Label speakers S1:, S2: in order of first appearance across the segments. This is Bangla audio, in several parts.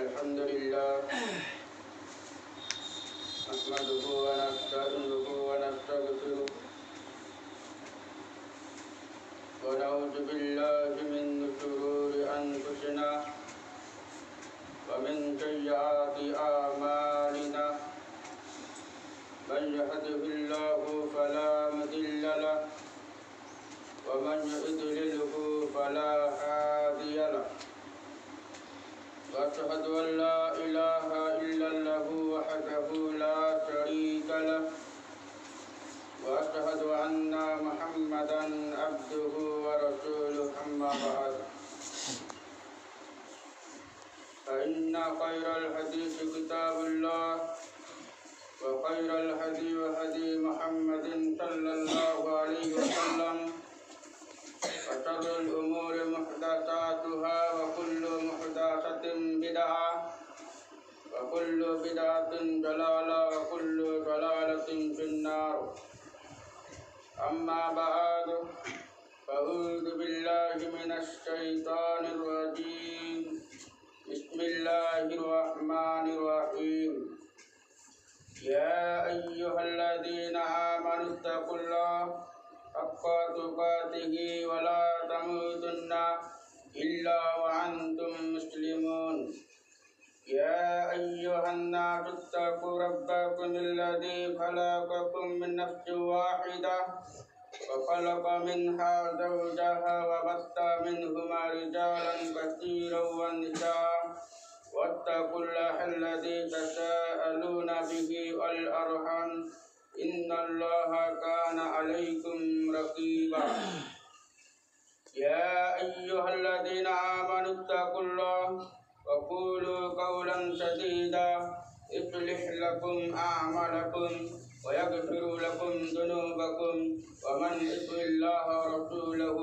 S1: الحمد لله نحمده ونستعينه ونستغفره ونعوذ بالله من شرور أنفسنا ومن سيئات أعمالنا من يهده الله فلا مضل له ومن يضلله فلا هادي له وأشهد أن لا إله إلا الله وحده لا شريك له وأشهد أن محمدا عبده ورسوله أما بعد فإن خير الحديث كتاب الله وخير الهدي هدي محمد صلى الله عليه وسلم وشر الأمور محدثاتها وكل محدثة بدعة وكل بدعة ضلالة وكل ضلالة في النار أما بعد فأعوذ بالله من الشيطان الرجيم بسم الله الرحمن الرحيم يا أيها الذين آمنوا اتقوا الله حق تقاته ولا تموتن إلا وأنتم مسلمون يا أيها الناس اتقوا ربكم الذي خلقكم من نفس واحدة وخلق منها زوجها وبث منهما رجالا كثيرا ونساء واتقوا الله الذي تساءلون به والأرحام إن الله كان عليكم رقيبا يا أيها الذين آمنوا اتقوا الله وقولوا قولا سديدا يصلح لكم أعمالكم ويغفر لكم ذنوبكم ومن يطع الله ورسوله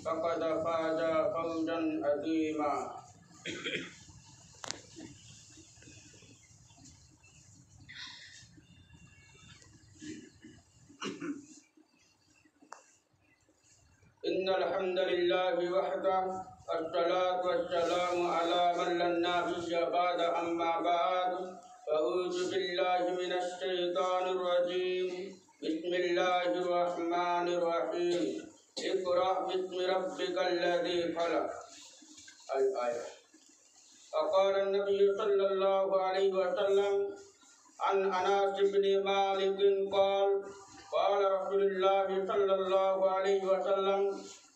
S1: فقد فاز فوزا عظيما إن الحمد لله وحده الصلاة والسلام على من لا نبي بعد أما بعد فأعوذ بالله من الشيطان الرجيم بسم الله الرحمن الرحيم اقرأ باسم ربك الذي خلق الآية وقال النبي صلى الله عليه وسلم عن أنس بن مالك قال قال رسول الله صلى الله عليه وسلم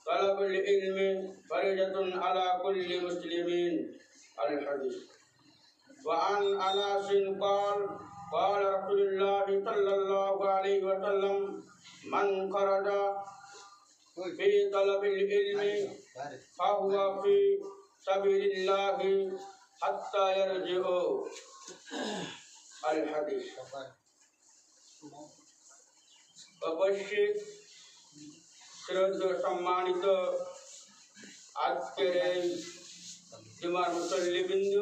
S1: طلب العلم فريضة على كل مسلمين الحديث وعن أنس قال قال رسول الله صلى الله عليه وسلم من خرج في طلب العلم فهو في سبيل الله حتى يرجع الحديث অবশ্যই শ্রদ্ধা সম্মানিত আজকের এই জুমার মুসল্লিবৃন্দ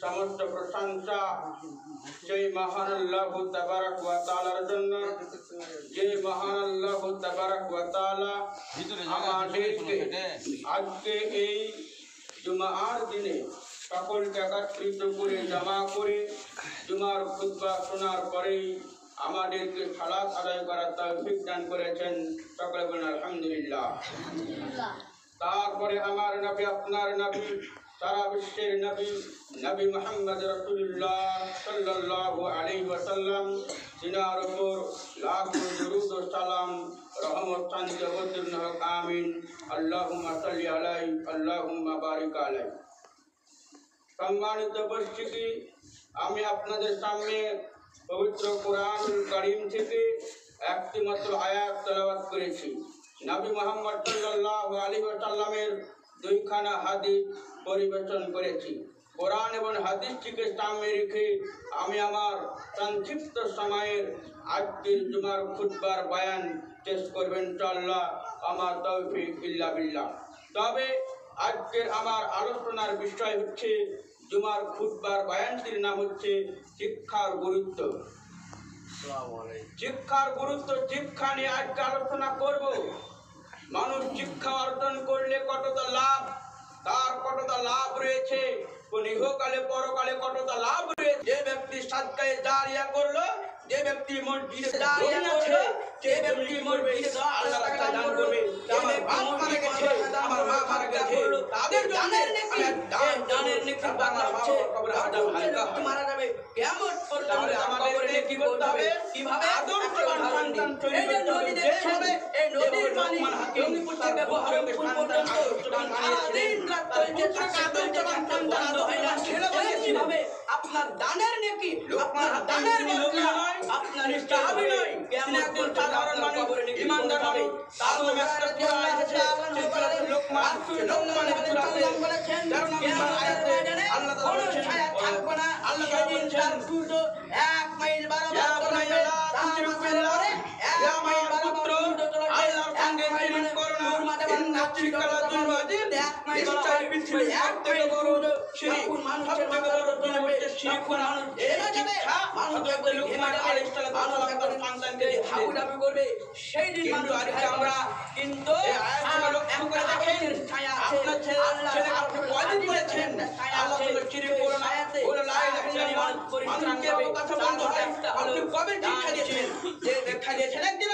S1: সমস্ত প্রশংসা সেই মহান আল্লাহ তাবারক ওয়া তাআলার জন্য যে মহান আল্লাহ তাবারক ওয়া তাআলা আমাদেরকে আজকে এই জুমার দিনে সকলকে একত্রিত করে জমা করে জুমার খুতবা শোনার পরেই আমাদেরকে সালাত আদায় করার তৌফিক দান করেছেন সকলে বলুন আলহামদুলিল্লাহ। তারপরে আমার নবী আপনার নবী সারা বিশ্বের নবী নবী মুহাম্মদ রাসূলুল্লাহ সাল্লাল্লাহু আলাইহি ওয়াসাল্লাম যিনার উপর লাখো দরুদ ও সালাম রহমত শান্তি অবতীর্ণ হোক আমিন। আল্লাহুম্মা সাল্লি আলাইহি আল্লাহুম্মা বারিক আলাইহি। সম্মানিত উপস্থিতি, আমি আপনাদের সামনে পবিত্র কোরআনুল কারীম থেকে একটি মাত্র আয়াত তেলাওয়াত করেছি। নবী মুহাম্মদ সাল্লাল্লাহু আলাইহি ওয়াসাল্লামের দুইখানা হাদিস পরিবেশন করেছি। কোরআন এবং হাদিসটিকে সামনে রেখে আমি আমার সংক্ষিপ্ত সময়ের আজকের জুমার খুতবার বয়ান শেষ করবেন ইনশাআল্লাহ। আমার তৌফিক ইল্লা বিল্লাহ। তবে আজকের আমার আলোচনার বিষয় হচ্ছে জুমার খুতবার বয়ানটির নাম হচ্ছে শিক্ষার গুরুত্ব। শিক্ষার গুরুত্ব, শিক্ষা নিয়ে আজকে আলোচনা করব। মানুষ শিক্ষা অর্জন করলে কতটা লাভ, তার কতটা লাভ রয়েছে কোন ইহকালে পরকালে কতটা লাভ রয়েছে। যে ব্যক্তি সাদকায়ে জারিয়া করলো, যে ব্যক্তি মসজিদে দাঁড়িয়ে আছে, যে ব্যক্তি মসজিদে আল্লাহ তাআলা দান করবে, আমার বাপ মারা গেছে, আমার মা মারা গেছে, তাদের দানের নেকি, দানের নেকি আমার হচ্ছে কবরে আযাব হালকা মারা যাবে কিয়ামত পর্যন্ত। আমাদের কি করতে হবে, কিভাবে আদর্শবান সন্তান তৈরি করতে হবে। এই নদীর পানি জঙ্গিপুর থেকে ব্যবহার পর্যন্ত দিন রাত চলছে, আদর্শবান সন্তান হয় না। কিভাবে আপনার দানের নেকি, আপনার দানের বদলা নয়, আপনার সাহাবী নয়, কেমন একজন সাধারণ মানুষ ইমানদার হবে, তার নামে একটা সূরা আছে, সেই সূরাতে লোকমান, লোকমানের সূরাতে বলেছেন, আল্লাহ তাআলা বলেছেন, থাকবে না আল্লাহ তাআলা বলেছেন, সূর্য 1 মাইল বরাবর চলবে, ইয়া মাইল পুত্র আল্লাহর সঙ্গে শিরক করো না, ইন্না শিরকা লাযুলমুন আযীম, 1 মাইল পৃথিবীর সবথেকে বড় শিরক, মানুষের মাথার উপর হচ্ছে শিরক মানুষ। এই শিক্ষা হযরত লোকমান আলাইহিস সালাম তার সন্তানকে হাবুডাবু করবে, সেই দিন মানুষ আজকে আমরা কিন্তু লক্ষ্য করে দেখেন, আপনার ছেলে আপনি কয়দিন বলেছেন আল্লাহ তাআলা শিরক করো না, বলে লা ইলাহা ইল্লাল্লাহ, মানুষকে কথা বলতে হয়। আপনি কবে শিক্ষা দিয়েছেন? যে শিক্ষা দিয়েছেন একদিন